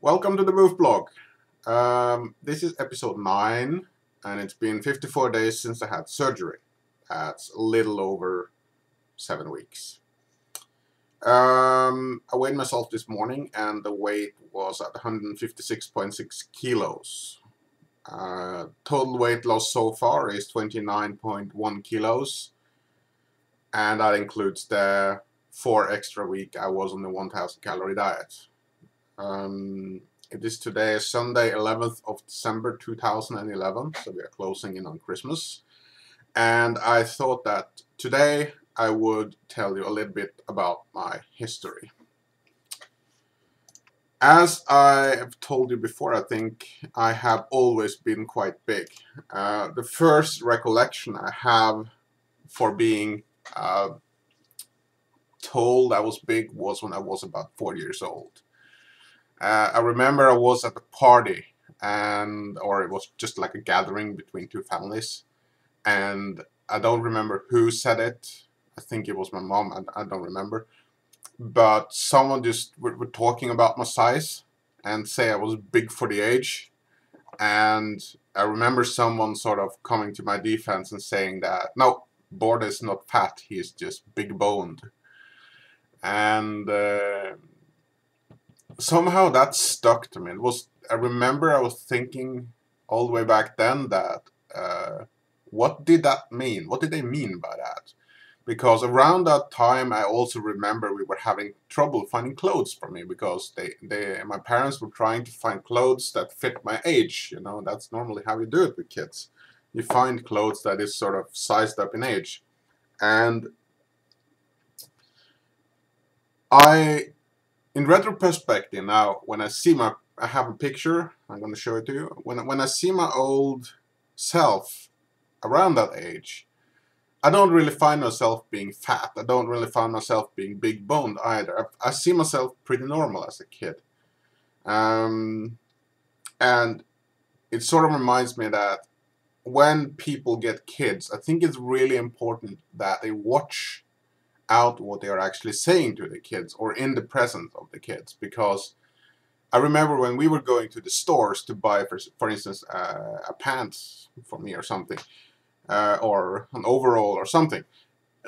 Welcome to the BoofBlog. This is episode 9, and it's been 54 days since I had surgery. That's a little over 7 weeks. I weighed myself this morning, and the weight was at 156.6 kilos. Total weight loss so far is 29.1 kilos, and that includes the 4 extra week I was on the 1000 calorie diet. It is today Sunday 11th of December 2011, so we are closing in on Christmas. And I thought that today I would tell you a little bit about my history. As I have told you before, I think I have always been quite big. The first recollection I have for being told I was big was when I was about 4 years old. I remember I was at a party, or it was just like a gathering between two families, and I don't remember who said it. I think it was my mom, I don't remember. But someone just were talking about my size and say I was big for the age. And I remember someone sort of coming to my defense and saying that, no, Bård is not fat, he is just big boned. And somehow that stuck to me. I remember I was thinking all the way back then that what did that mean? What did they mean by that? Because around that time I also remember we were having trouble finding clothes for me, because my parents were trying to find clothes that fit my age. You know, that's normally how you do it with kids. You find clothes that is sort of sized up in age. And in retrospect now, when I see I have a picture, I'm going to show it to you. When I see my old self around that age, I don't really find myself being fat. I don't really find myself being big boned either. I see myself pretty normal as a kid. And it sort of reminds me that when people get kids, I think it's really important that they watch out what they are actually saying to the kids, or in the presence of the kids. Because I remember when we were going to the stores to buy, for instance, a pants for me or something, or an overall or something,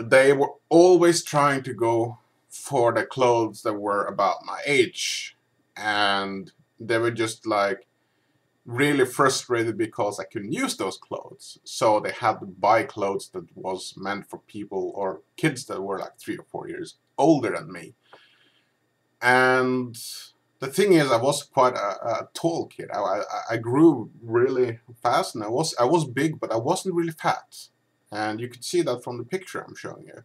they were always trying to go for the clothes that were about my age, and they were just like really frustrated because I couldn't use those clothes. So they had to buy clothes that was meant for people or kids that were like 3 or 4 years older than me. And the thing is, I was quite a tall kid. I grew really fast, and I was big, but I wasn't really fat. And you could see that from the picture I'm showing you.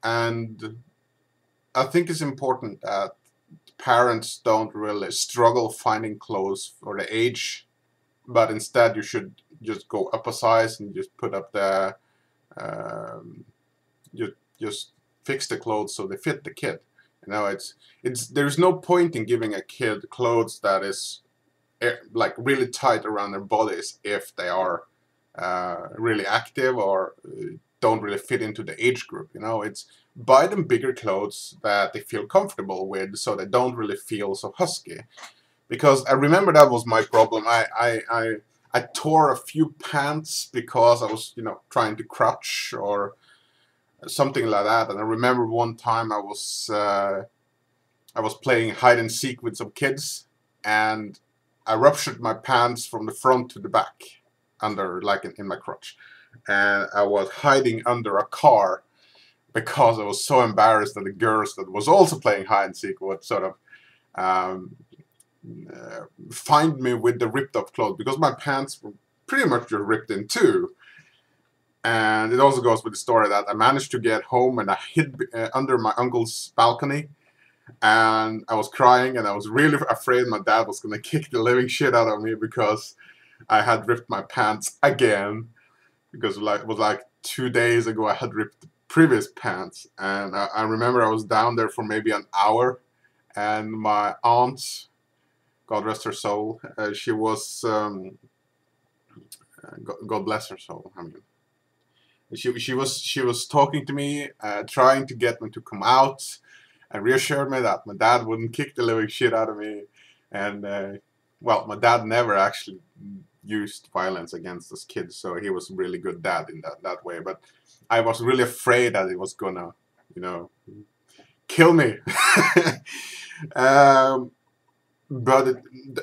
And I think it's important that parents don't really struggle finding clothes for the age, but instead you should just go up a size and just put up the just fix the clothes so they fit the kid. You know, there's no point in giving a kid clothes that is like really tight around their bodies if they are really active or don't really fit into the age group. You know, it's buy them bigger clothes that they feel comfortable with, so they don't really feel so husky. Because I remember that was my problem. I tore a few pants because I was, you know, trying to crutch or something like that. And I remember one time I was playing hide and seek with some kids, and I ruptured my pants from the front to the back, under, like in my crotch, and I was hiding under a car because I was so embarrassed that the girls that was also playing hide and seek would sort of find me with the ripped up clothes, because my pants were pretty much just ripped in two. And it also goes with the story that I managed to get home, and I hid under my uncle's balcony, and I was crying, and I was really afraid my dad was going to kick the living shit out of me because I had ripped my pants again. Because it was like 2 days ago I had ripped the previous pants. And I remember I was down there for maybe an hour, and my aunt, God rest her soul, she was, God bless her soul, I mean, she was talking to me, trying to get me to come out, and reassured me that my dad wouldn't kick the living shit out of me. And well, my dad never actually used violence against us kids, so he was a really good dad in that way. But I was really afraid that he was gonna, you know, kill me. um, but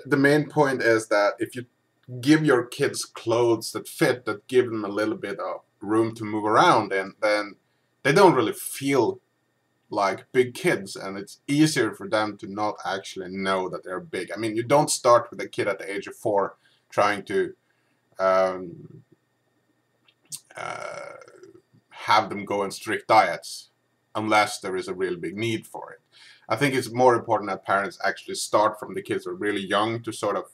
the main point is that if you give your kids clothes that fit, that give them a little bit of room to move around, and then they don't really feel like big kids, and it's easier for them to not actually know that they're big. I mean, you don't start with a kid at the age of 4 trying to um, uh, have them go on strict diets unless there is a really big need for it. I think it's more important that parents actually start from the kids are really young to sort of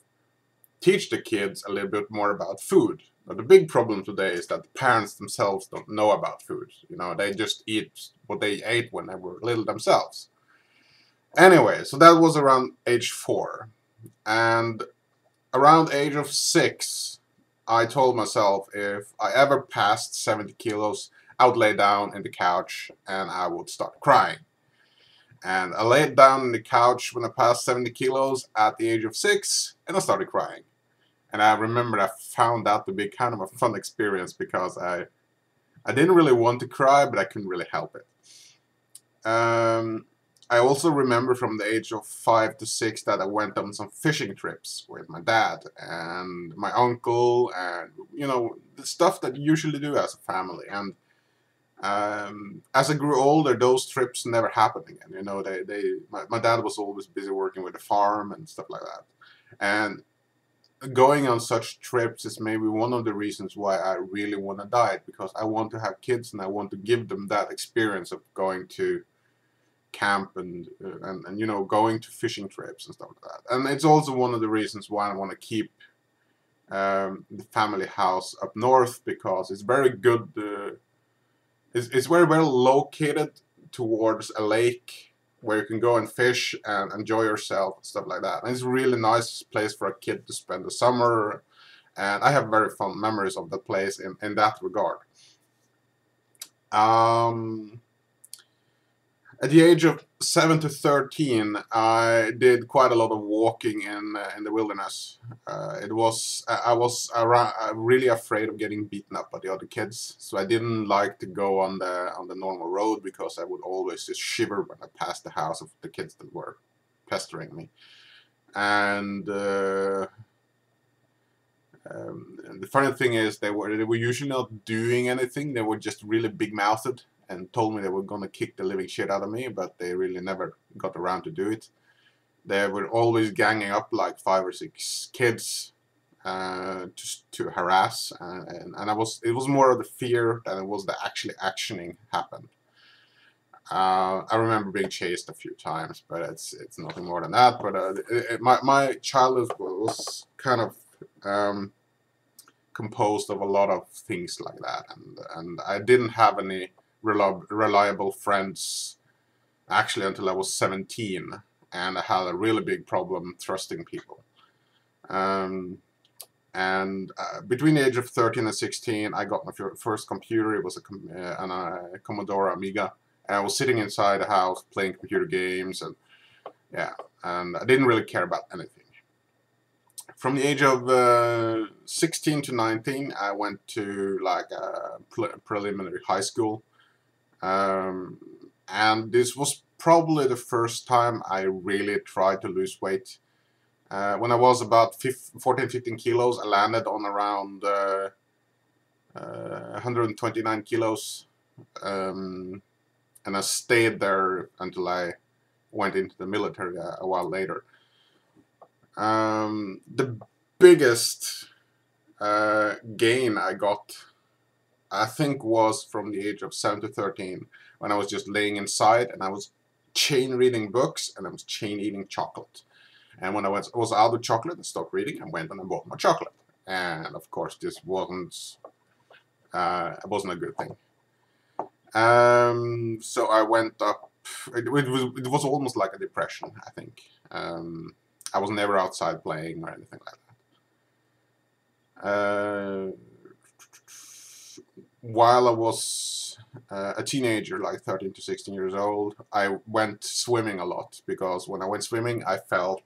teach the kids a little bit more about food. But the big problem today is that the parents themselves don't know about food. You know, they just eat what they ate when they were little themselves. Anyway, so that was around age 4. And around age of 6, I told myself if I ever passed 70 kilos, I would lay down in the couch and I would start crying. And I laid down in the couch when I passed 70 kilos at the age of 6, and I started crying. And I remember I found that to be kind of a fun experience because I didn't really want to cry, but I couldn't really help it. I also remember from the age of 5 to 6 that I went on some fishing trips with my dad and my uncle, and you know, the stuff that you usually do as a family. And as I grew older, those trips never happened again. You know, my dad was always busy working with the farm and stuff like that. And going on such trips is maybe one of the reasons why I really want to diet, because I want to have kids and I want to give them that experience of going to camp and you know, going to fishing trips and stuff like that. And it's also one of the reasons why I want to keep the family house up north, because it's very good. It's very well located towards a lake where you can go and fish and enjoy yourself and stuff like that. And it's a really nice place for a kid to spend the summer. And I have very fond memories of the place in that regard. At the age of 7 to 13, I did quite a lot of walking in the wilderness. I was really afraid of getting beaten up by the other kids, so I didn't like to go on the normal road because I would always just shiver when I passed the house of the kids that were pestering me. And the funny thing is, they were usually not doing anything. They were just really big-mouthed and told me they were going to kick the living shit out of me, but they really never got around to do it. They were always ganging up like 5 or 6 kids just to harass, and it was more of the fear than it was the actually actioning happened. I remember being chased a few times, but it's nothing more than that. But my childhood was kind of composed of a lot of things like that, and I didn't have any reliable friends actually until I was 17, and I had a really big problem trusting people. Between the age of 13 and 16, I got my first computer. It was a Commodore Amiga, and I was sitting inside the house playing computer games, and yeah, and I didn't really care about anything. From the age of 16 to 19, I went to like a preliminary high school. And this was probably the first time I really tried to lose weight. When I was about 14, 15 kilos, I landed on around 129 kilos. And I stayed there until I went into the military a while later. The biggest gain I got, I think, was from the age of 7 to 13, when I was just laying inside and I was chain reading books and I was chain eating chocolate. And when I was out of chocolate and stopped reading, I went and I bought more chocolate. And of course, this wasn't a good thing. So I went up. It was almost like a depression, I think. I was never outside playing or anything like that. While I was a teenager, like 13 to 16 years old, I went swimming a lot, because when I went swimming, I felt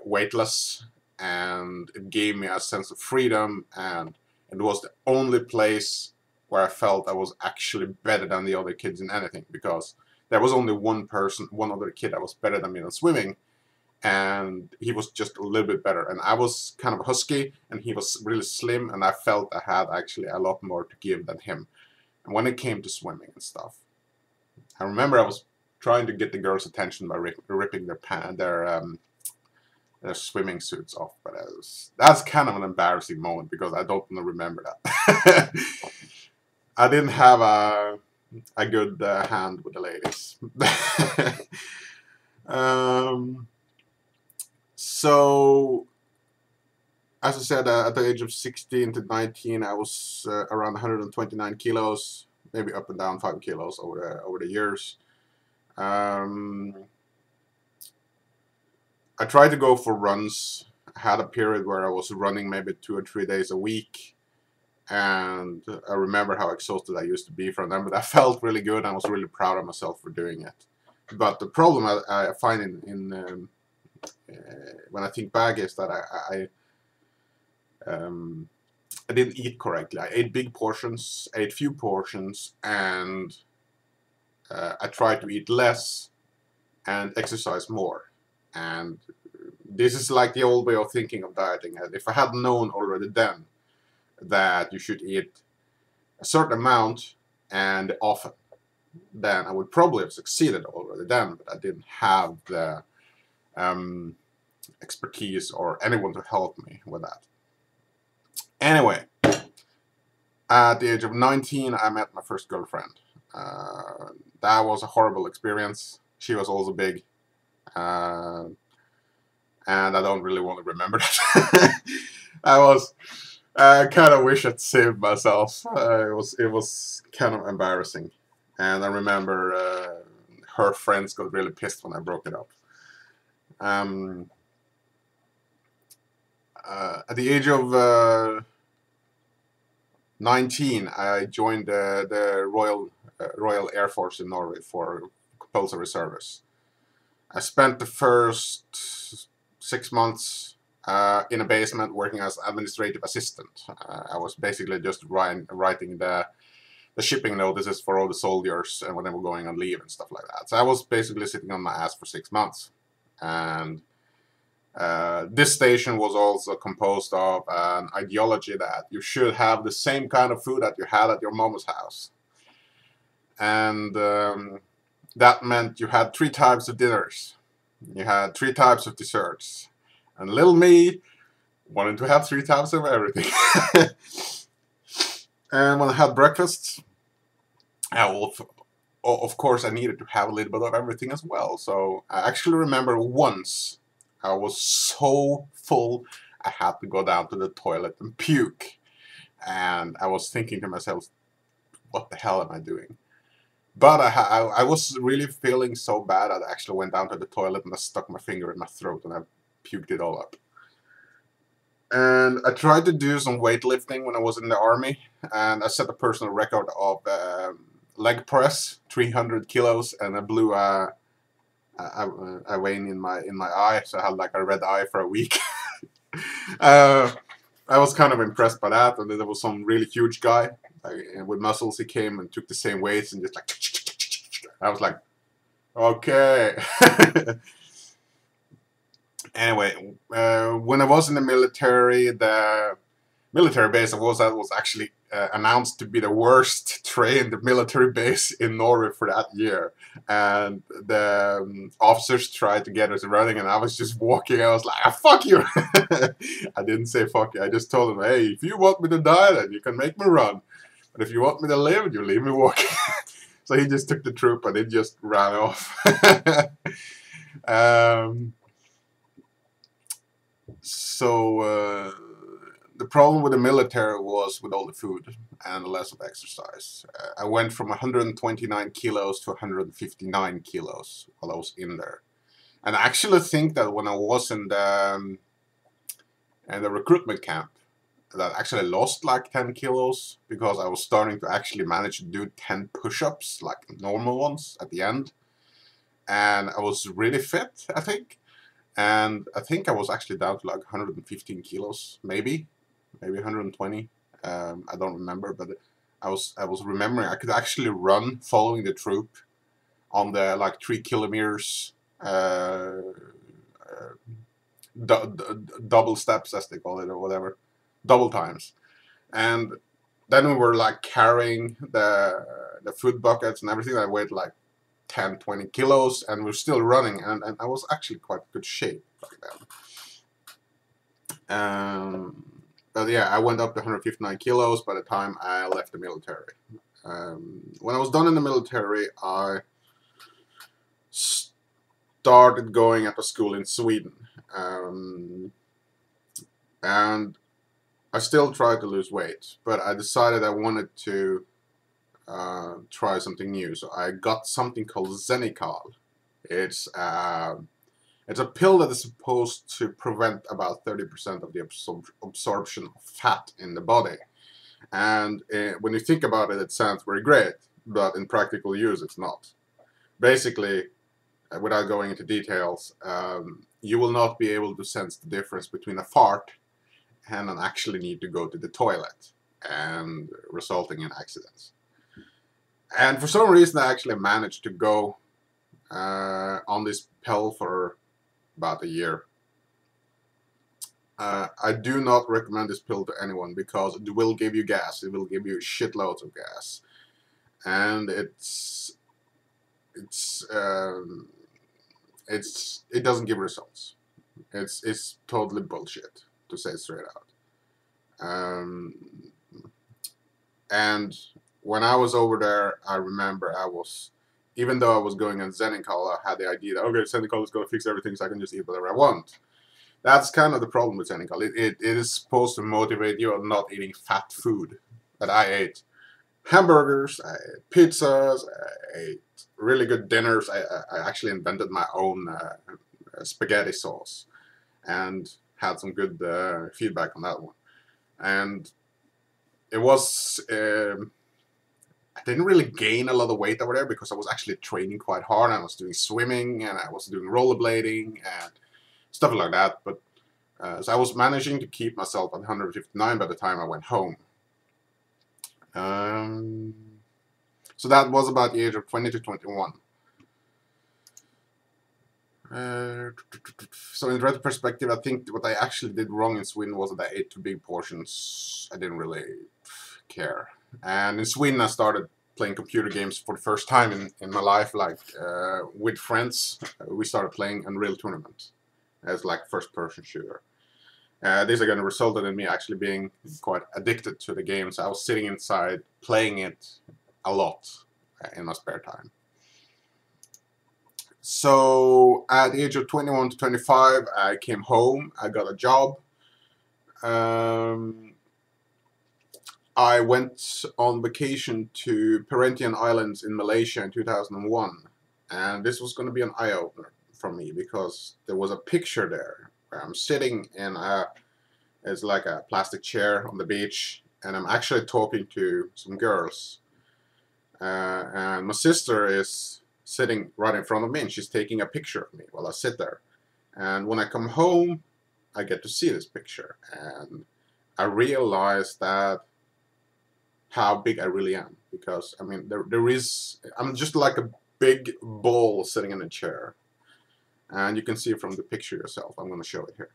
weightless, and it gave me a sense of freedom, and it was the only place where I felt I was actually better than the other kids in anything, because there was only one other kid that was better than me in swimming, and he was just a little bit better, and I was kind of husky and he was really slim, and I felt I had actually a lot more to give than him. And when it came to swimming and stuff, I remember I was trying to get the girls' attention by ripping their swimming suits off, but that's kind of an embarrassing moment because I don't remember that. I didn't have a good hand with the ladies. So, as I said, at the age of 16 to 19, I was around 129 kilos, maybe up and down 5 kilos over the years. I tried to go for runs. I had a period where I was running maybe 2 or 3 days a week, and I remember how exhausted I used to be from them, but I felt really good and I was really proud of myself for doing it. But the problem I find when I think back is that I didn't eat correctly. I ate big portions, ate few portions, and I tried to eat less and exercise more. And this is like the old way of thinking of dieting. And if I had known already then that you should eat a certain amount and often, then I would probably have succeeded already then, but I didn't have the expertise or anyone to help me with that. Anyway, at the age of 19, I met my first girlfriend. That was a horrible experience. She was also big, and I don't really want to remember that. I kind of wish I'd saved myself. It was kind of embarrassing, and I remember her friends got really pissed when I broke it up. At the age of 19, I joined the Royal Air Force in Norway for compulsory service. I spent the first 6 months in a basement working as administrative assistant. I was basically just writing the shipping notices for all the soldiers and when they were going on leave and stuff like that. So I was basically sitting on my ass for 6 months. And this station was also composed of an ideology that you should have the same kind of food that you had at your mama's house. And that meant you had 3 types of dinners. You had 3 types of desserts. And little me wanted to have 3 types of everything. And when I had breakfast, of course I needed to have a little bit of everything as well. So I actually remember once I was so full I had to go down to the toilet and puke. And I was thinking to myself, what the hell am I doing? But I was really feeling so bad I actually went down to the toilet and I stuck my finger in my throat and I puked it all up. And I tried to do some weightlifting when I was in the army, and I set a personal record of leg press, 300 kilos, and I blew a vein in my eye, so I had like a red eye for a week. I was kind of impressed by that, and then there was some really huge guy with muscles. He came and took the same weights and just like, I was like, okay. Anyway, when I was in the military base I was at was actually announced to be the worst trained military base in Norway for that year. And the officers tried to get us running, and I was just walking. I was like, ah, fuck you. I didn't say fuck you. I just told them, hey, if you want me to die, then you can make me run. But if you want me to live, you leave me walking. So he just took the troop and it just ran off. So the problem with the military was with all the food and the less of exercise. I went from 129 kilos to 159 kilos while I was in there. And I actually think that when I was in the recruitment camp, that I actually lost like 10 kilos because I was starting to actually manage to do 10 push-ups, like normal ones, at the end. And I was really fit, I think. And I think I was actually down to like 115 kilos, maybe 120. I don't remember, but I was remembering I could actually run following the troop on the like 3 kilometers double steps, as they call it, or whatever, double times. And then we were like carrying the food buckets and everything. I weighed like 10, 20 kilos, and we're still running, and I was actually quite good shape back then. But yeah, I went up to 159 kilos by the time I left the military. When I was done in the military, I started going at a school in Sweden. And I still tried to lose weight, but I decided I wanted to try something new. So I got something called Xenical. It's a pill that is supposed to prevent about 30% of the absorption of fat in the body. And when you think about it, it sounds very great, but in practical use, it's not. Basically, without going into details, you will not be able to sense the difference between a fart and an actually need to go to the toilet, and resulting in accidents. And for some reason, I actually managed to go on this pill for about a year. I do not recommend this pill to anyone because it will give you gas. It will give you shitloads of gas, and it doesn't give results. It's totally bullshit, to say it straight out. And when I was over there, I remember even though I was going on Xenical, I had the idea that, okay, Xenical is going to fix everything so I can just eat whatever I want. That's kind of the problem with Xenical. It is supposed to motivate you on not eating fat food. But I ate hamburgers, I ate pizzas, I ate really good dinners. I actually invented my own spaghetti sauce and had some good feedback on that one. And it was, I didn't really gain a lot of weight over there because I was actually training quite hard. I was doing swimming and I was doing rollerblading and stuff like that. But so I was managing to keep myself at 159 by the time I went home. So that was about the age of 20 to 21. So in retrospective, I think what I actually did wrong in Sweden was that I ate too big portions. I didn't really care. And in Sweden, I started playing computer games for the first time in my life, like with friends. We started playing Unreal Tournament as like first-person shooter. This again resulted in me actually being quite addicted to the game. So I was sitting inside playing it a lot in my spare time. So at the age of 21 to 25, I came home. I got a job. I went on vacation to Perhentian Islands in Malaysia in 2001. And this was going to be an eye-opener for me because there was a picture there where I'm sitting in it's like a plastic chair on the beach, and I'm actually talking to some girls. And my sister is sitting right in front of me, and she's taking a picture of me while I sit there. And when I come home, I get to see this picture, and I realize that how big I really am, because I mean I'm just like a big ball sitting in a chair, and you can see it from the picture yourself. I'm going to show it here.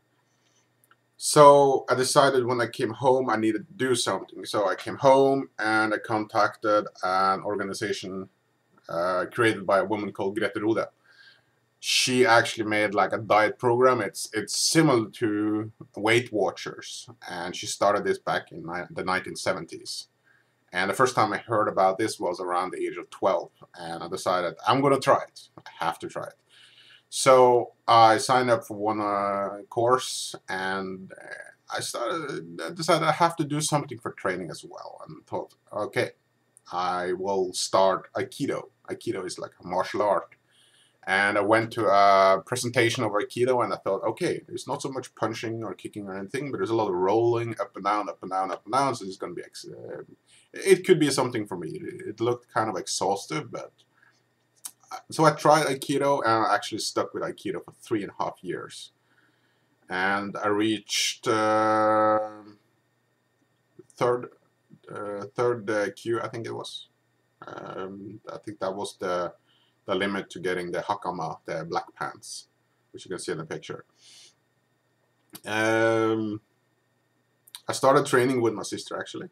So I decided when I came home I needed to do something. So I came home and I contacted an organization created by a woman called Grete Rode. She actually made like a diet program. It's similar to Weight Watchers, and she started this back in the 1970s. And the first time I heard about this was around the age of 12, and I decided I'm going to try it. I have to try it. So I signed up for one course, and I decided I have to do something for training as well, and thought, okay, I will start Aikido. Aikido is like a martial art. And I went to a presentation of Aikido, and I thought, okay, there's not so much punching or kicking or anything, but there's a lot of rolling up and down, up and down, up and down, so it's going to be, it could be something for me. It looked kind of exhaustive, but so I tried Aikido, and I actually stuck with Aikido for 3.5 years. And I reached third Q, I think it was. I think that was the limit to getting the hakama, the black pants, which you can see in the picture. I started training with my sister, actually,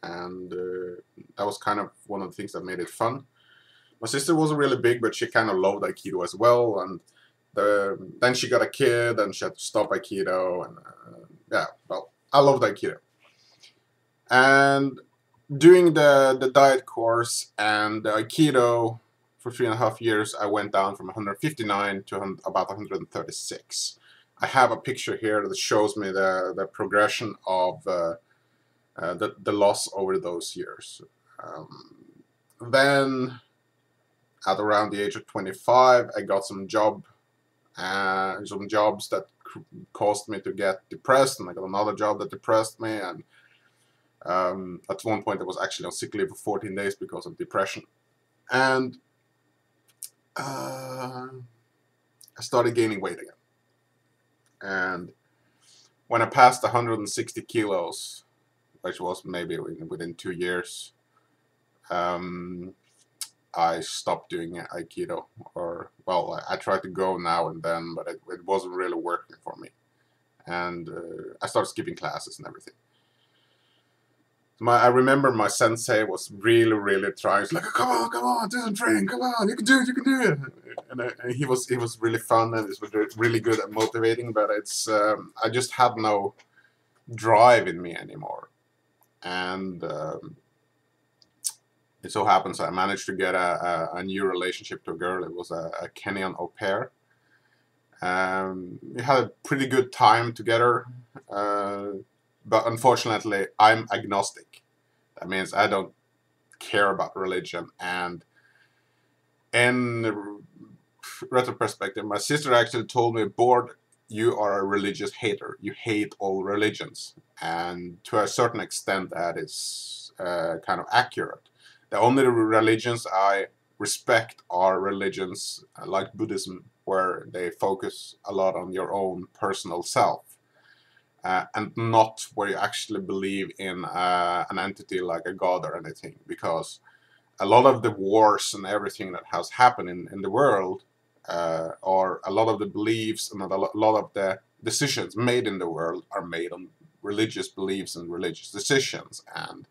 and that was kind of one of the things that made it fun. My sister wasn't really big, but she kind of loved Aikido as well, and then she got a kid, and she had to stop Aikido, and yeah, well, I loved Aikido. And doing the diet course and the Aikido for 3.5 years, I went down from 159 to about 136. I have a picture here that shows me the progression of the loss over those years. Then, at around the age of 25, I got some jobs that caused me to get depressed, and I got another job that depressed me, and at one point I was actually on sick leave for 14 days because of depression. And I started gaining weight again. And when I passed 160 kilos, which was maybe within 2 years, I stopped doing Aikido. Or, well, I tried to go now and then, but it wasn't really working for me. And I started skipping classes and everything. I remember my sensei was really trying. He's like, come on, do some training, come on, you can do it. And he was really fun, and he was really good at motivating. But it's I just had no drive in me anymore. And it so happens I managed to get a new relationship to a girl. It was a Kenyan au pair. We had a pretty good time together. But unfortunately, I'm agnostic. That means I don't care about religion. And in retrospective, my sister actually told me, "Bored, you are a religious hater. You hate all religions." And to a certain extent, that is kind of accurate. The only religions I respect are religions like Buddhism, where they focus a lot on your own personal self. And not where you actually believe in an entity like a god or anything, because a lot of the wars and everything that has happened in the world, or a lot of the beliefs and a lot of the decisions made in the world are made on religious beliefs and religious decisions. And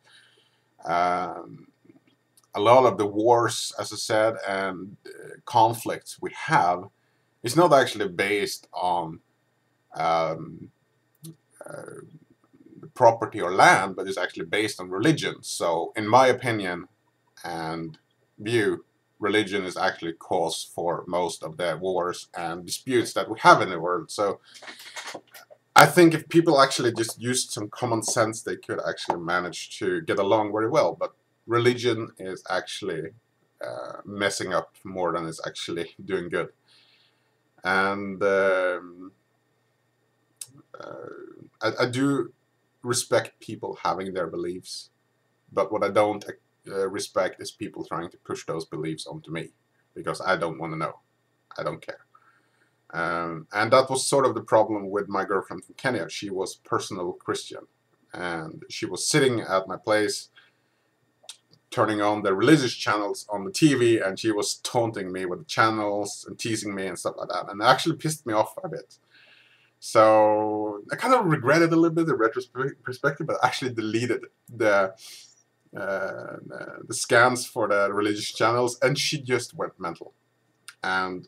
a lot of the wars, as I said, and conflicts we have is not actually based on property or land, but is actually based on religion. So in my opinion and view, religion is actually cause for most of the wars and disputes that we have in the world. So I think if people actually just used some common sense, they could actually manage to get along very well. But religion is actually messing up more than it's actually doing good. And I do respect people having their beliefs, but what I don't respect is people trying to push those beliefs onto me, because I don't want to know. I don't care. And that was sort of the problem with my girlfriend from Kenya. She was personal Christian, and she was sitting at my place turning on the religious channels on the TV, and she was taunting me with the channels and teasing me and stuff like that, and it actually pissed me off a bit. So I kind of regretted a little bit the retrospective, but actually deleted the scans for the religious channels, and she just went mental. And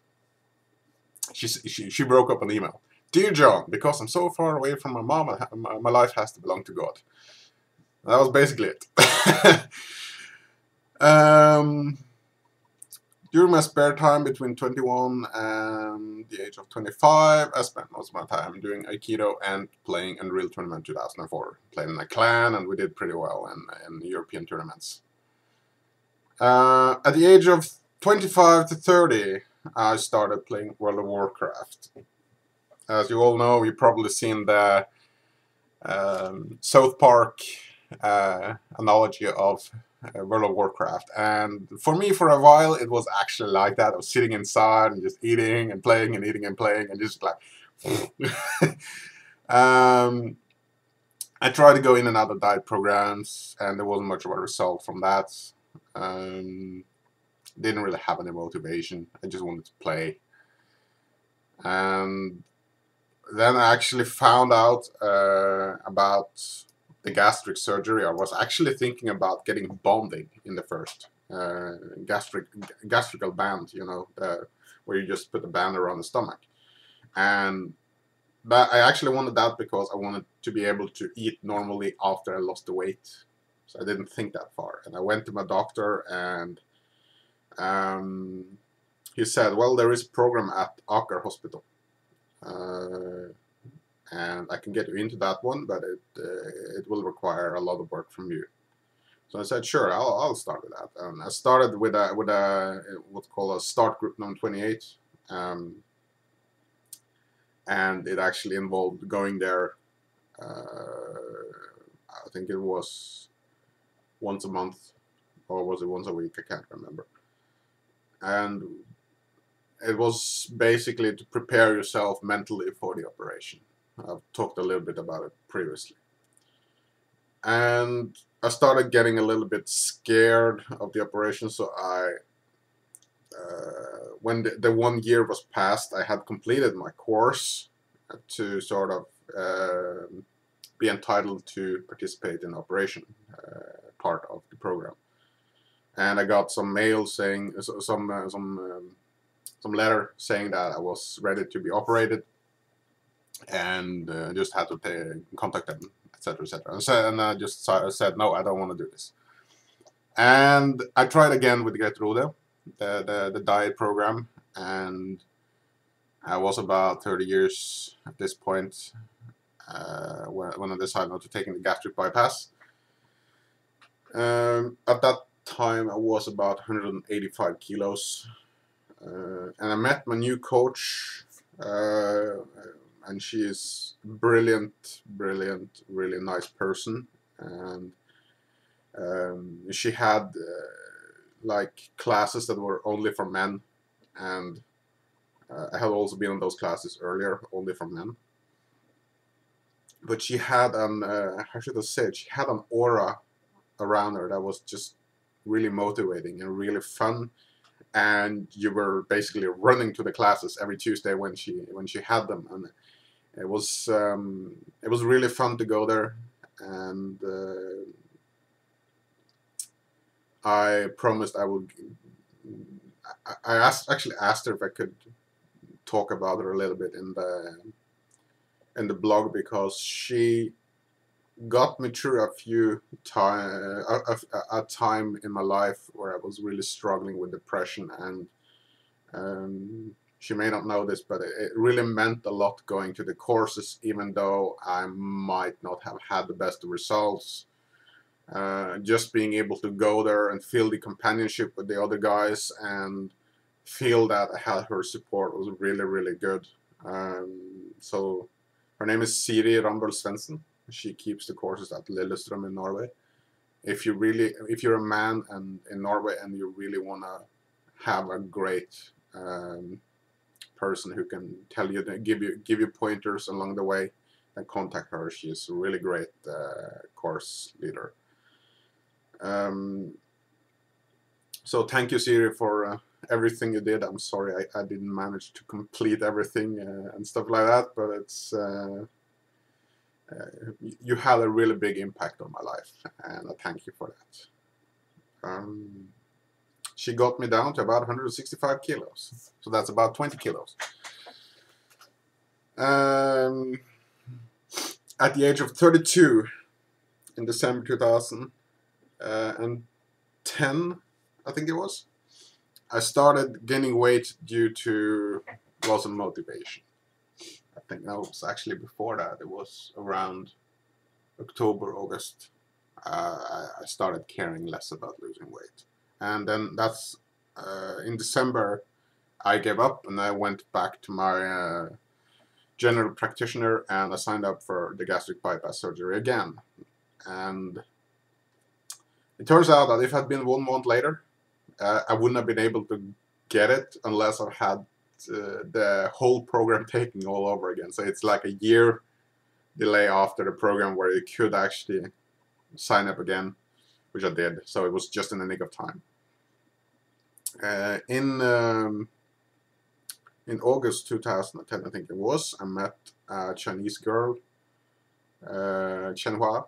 she broke up an email. "Dear John, because I'm so far away from my mom, my life has to belong to God." That was basically it. During my spare time between 21 and the age of 25, I spent most of my time doing Aikido and playing Unreal Tournament 2004. Played in a clan, and we did pretty well in European tournaments. At the age of 25 to 30, I started playing World of Warcraft. As you all know, you've probably seen the South Park analogy of World of Warcraft. And for me, for a while, it was actually like that. I was sitting inside and just eating and playing and eating and playing and just like... I tried to go in and out of diet programs, and there wasn't much of a result from that. Didn't really have any motivation. I just wanted to play. And then I actually found out about the gastric surgery. I was actually thinking about getting bonding in the first gastrical band, you know, where you just put a band around the stomach. And I actually wanted that because I wanted to be able to eat normally after I lost the weight. So I didn't think that far. And I went to my doctor, and he said, well, there is a program at Aker Hospital. And I can get you into that one, but it will require a lot of work from you. So I said, sure, I'll start with that. And I started with what's called a start group number 28. And it actually involved going there, I think it was once a month, or was it once a week? I can't remember. And it was basically to prepare yourself mentally for the operation. I've talked a little bit about it previously. And I started getting a little bit scared of the operation, so when the 1 year was passed, I had completed my course to sort of be entitled to participate in the operation part of the program. And I got some mail saying, some letter saying that I was ready to be operated, and just had to contact them, etc., etc. And I just said, no, I don't want to do this. And I tried again with Gertrude, the diet program, and I was about 30 years at this point when I decided not to take the gastric bypass. At that time, I was about 185 kilos. And I met my new coach, and she is brilliant, really nice person. And she had like classes that were only for men, and I had also been on those classes earlier, only for men. But she had how should I say it? She had an aura around her that was just really motivating and really fun. And you were basically running to the classes every Tuesday when she had them, and it was really fun to go there. And I promised I would. I actually asked her if I could talk about her a little bit in the blog, because she got me through a time in my life where I was really struggling with depression, and she may not know this, but it really meant a lot going to the courses, even though I might not have had the best results. Just being able to go there and feel the companionship with the other guys and feel that I had her support was really good. So her name is Siri Rambøll Svendsen. She keeps the courses at Lillestrøm in Norway. If you're a man in Norway and you really want to have a great person who can tell you, give you pointers along the way, then contact her. She's a really great course leader. So thank you, Siri, for everything you did. I'm sorry I didn't manage to complete everything and stuff like that, but it's you had a really big impact on my life, and I thank you for that. She got me down to about 165 kilos, so that's about 20 kilos. At the age of 32, in December 2010, I think it was, I started gaining weight due to loss of motivation. I think that was actually before that. It was around October, August. I started caring less about losing weight. And then that's in December, I gave up and I went back to my general practitioner, and I signed up for the gastric bypass surgery again. And It turns out that if it had been 1 month later, I wouldn't have been able to get it unless I had the whole program taken all over again. So it's like a year delay after the program where you could actually sign up again, which I did. So it was just in the nick of time. In August 2010, I think it was, I met a Chinese girl, Chenhua.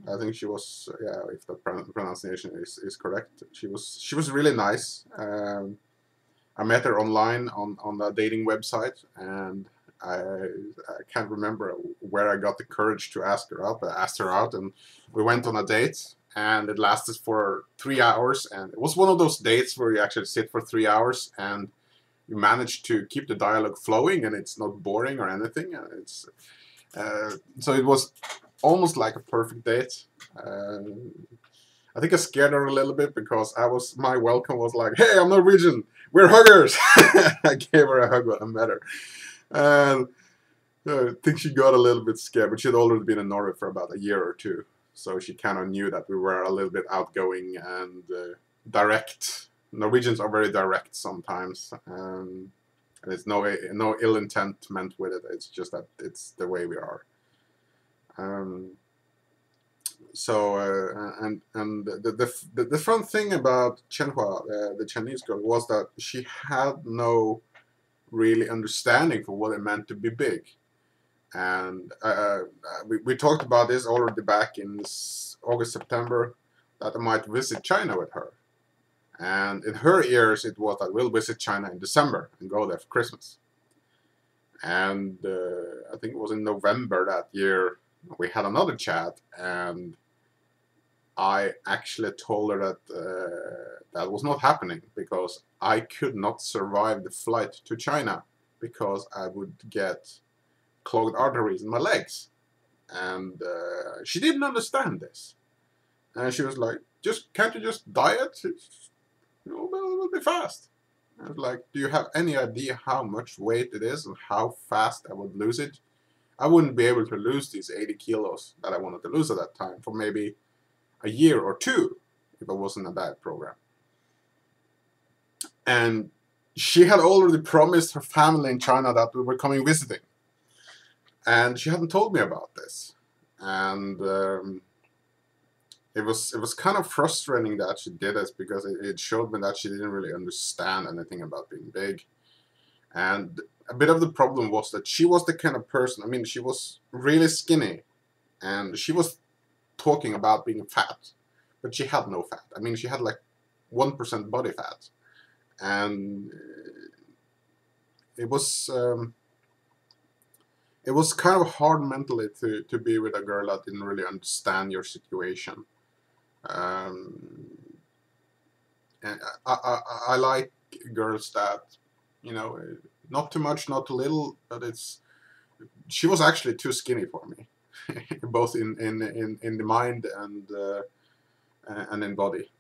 I think she was, yeah, if the pronunciation is correct. She was really nice. I met her online on the dating website, and I can't remember where I got the courage to ask her out, but I asked her out, and we went on a date, and it lasted for 3 hours, and it was one of those dates where you actually sit for 3 hours, and you manage to keep the dialogue flowing, and it's not boring or anything. It's so it was almost like a perfect date. I think I scared her a little bit because my welcome was like, "Hey, I'm Norwegian. We're huggers." I gave her a hug when I met her, and I think she got a little bit scared. But she'd already been in Norway for about a year or two, so she kind of knew that we were a little bit outgoing and direct. Norwegians are very direct sometimes, and there's no ill intent meant with it. It's just that it's the way we are. So and the fun thing about Chenhua, the Chinese girl, was that she had no really understanding for what it meant to be big, and we talked about this already back in August, September, that I might visit China with her, and in her ears it was that we'll visit China in December and go there for Christmas, and I think it was in November that year we had another chat, and I actually told her that that was not happening because I could not survive the flight to China because I would get clogged arteries in my legs. And she didn't understand this. And she was like, can't you just diet? It'll be fast. I was like, do you have any idea how much weight it is and how fast I would lose it? I wouldn't be able to lose these 80 kilos that I wanted to lose at that time for maybe a year or two if I wasn't a diet program. And she had already promised her family in China that we were coming visiting. And she hadn't told me about this. And it was kind of frustrating that she did this because it showed me that she didn't really understand anything about being big. And a bit of the problem was that she was the kind of person, I mean, she was really skinny, and she was talking about being fat, but she had no fat. I mean, she had like 1% body fat, and it was kind of hard mentally to be with a girl that didn't really understand your situation. And I like girls that, you know, not too much, not too little, but she was actually too skinny for me, both in the mind and in body.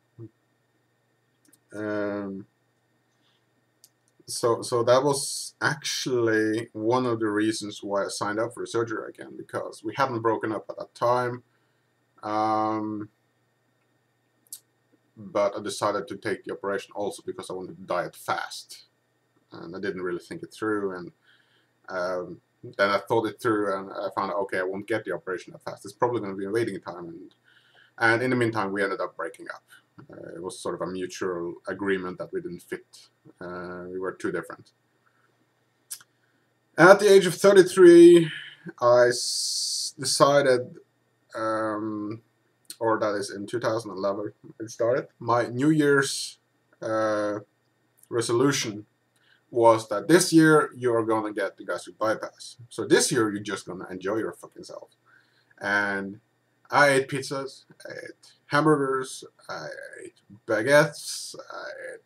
So that was actually one of the reasons why I signed up for surgery again, because we hadn't broken up at that time. But I decided to take the operation also because I wanted to diet fast, and I didn't really think it through. And then I thought it through, and I found out, okay, I won't get the operation that fast. It's probably going to be a waiting time, and in the meantime, we ended up breaking up. It was sort of a mutual agreement that we didn't fit. We were too different. At the age of 33, I decided, or that is in 2011, it started. My New Year's resolution was that this year you're gonna get the gastric bypass. So this year you're just gonna enjoy your fucking self. And I ate pizzas, I ate hamburgers, I ate baguettes, I ate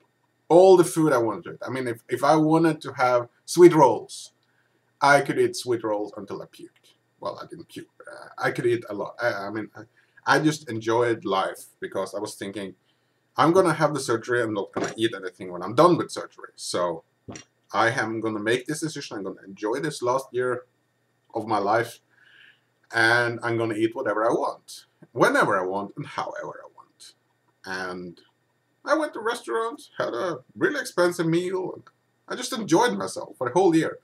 all the food I wanted to eat. I mean, if I wanted to have sweet rolls, I could eat sweet rolls until I puked. Well, I didn't puke, but I could eat a lot. I just enjoyed life because I was thinking, I'm gonna have the surgery, I'm not gonna eat anything when I'm done with surgery. So I am gonna make this decision, I'm gonna enjoy this last year of my life, and I'm gonna eat whatever I want, whenever I want, and however I want. and I went to restaurants, had a really expensive meal, and I just enjoyed myself for the whole year.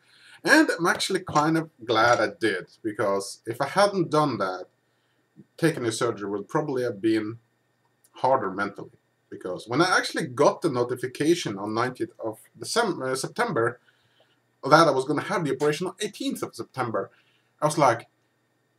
And I'm actually kind of glad I did, because if I hadn't done that, taking the surgery would probably have been harder mentally. Because when I actually got the notification on 19th of September that I was going to have the operation on 18th of September, I was like,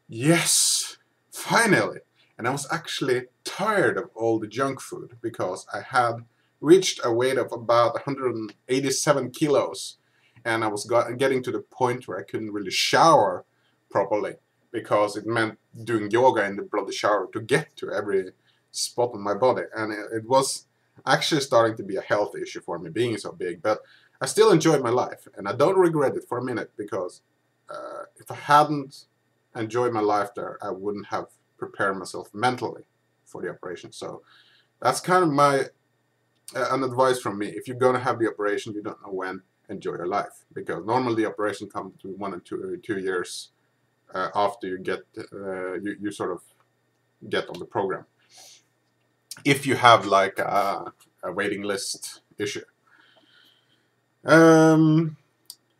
yes, finally. And I was actually tired of all the junk food, because I had reached a weight of about 187 kilos, and I was getting to the point where I couldn't really shower properly, because it meant doing yoga in the bloody shower to get to every spot on my body, and it was actually starting to be a health issue for me, being so big. But I still enjoyed my life, and I don't regret it for a minute, because if I hadn't enjoyed my life there, I wouldn't have prepared myself mentally for the operation. So that's kind of my an advice from me. If you're gonna have the operation, you don't know when, enjoy your life, because normally the operation comes between 1 and 2 years after you get you sort of get on the program, if you have like a waiting list issue.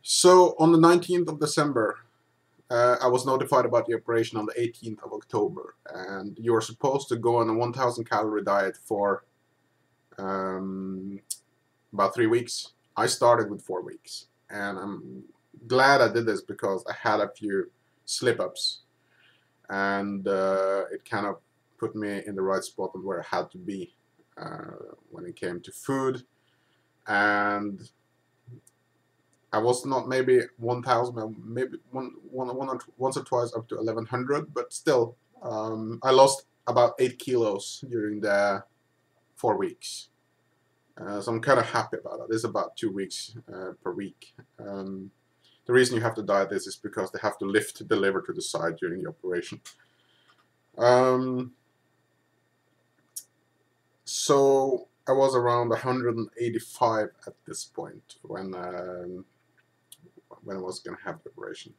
So on the 19th of December, I was notified about the operation on the 18th of October, and you're supposed to go on a 1,000 calorie diet for about 3 weeks. I started with 4 weeks, and I'm glad I did this, because I had a few slip-ups, and it kind of put me in the right spot and where I had to be when it came to food. And I was not maybe 1,000, maybe once or twice up to 1,100, but still, I lost about 8 kilos during the 4 weeks. So I'm kind of happy about it. It's about 2 weeks per week. The reason you have to diet this is because they have to lift the liver to the side during the operation. So I was around 185 at this point when I was going to have the operation.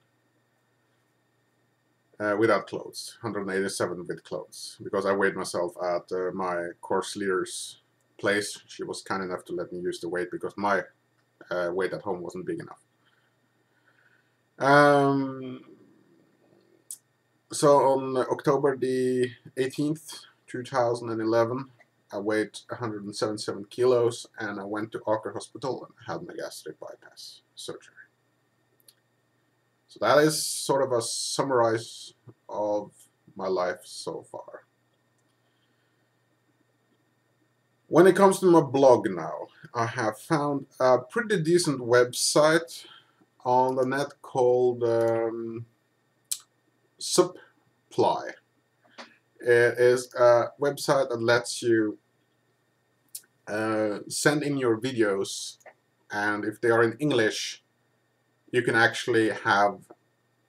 Without clothes, 187 with clothes, because I weighed myself at my course leader's place. She was kind enough to let me use the weight, because my weight at home wasn't big enough. So on October the 18th, 2011, I weighed 177 kilos, and I went to Aker Hospital and had my gastric bypass surgery. So that is sort of a summarize of my life so far. When it comes to my blog now, I have found a pretty decent website on the net called Supply. It is a website that lets you send in your videos, and if they are in English, you can actually have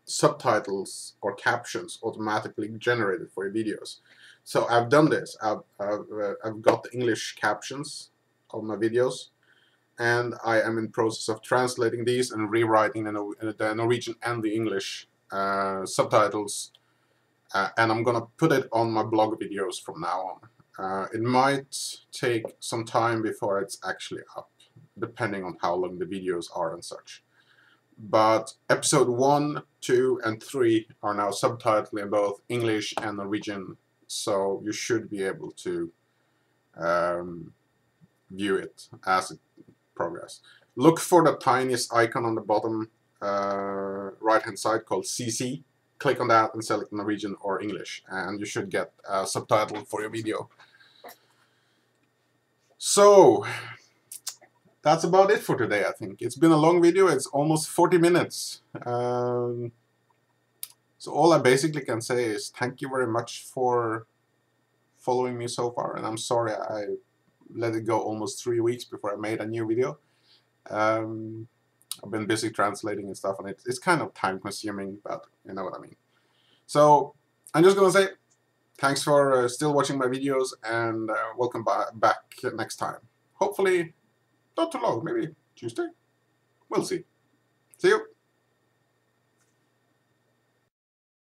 subtitles or captions automatically generated for your videos. So I've done this. I've got the English captions on my videos, and I am in process of translating these and rewriting the Norwegian and the English subtitles, and I'm gonna put it on my blog videos from now on. It might take some time before it's actually up, depending on how long the videos are and such. But episode 1, 2, and 3 are now subtitled in both English and Norwegian, so you should be able to view it as it progresses. Look for the tiniest icon on the bottom right hand side called CC. Click on that and select Norwegian or English, and you should get a subtitle for your video. So that's about it for today, I think. It's been a long video. It's almost 40 minutes. So all I basically can say is thank you very much for following me so far, and I'm sorry I let it go almost 3 weeks before I made a new video. I've been busy translating and stuff, and it's kind of time consuming, but you know what I mean. So I'm just gonna say thanks for still watching my videos, and welcome back next time. Hopefully not too long, maybe Tuesday. We'll see. See you.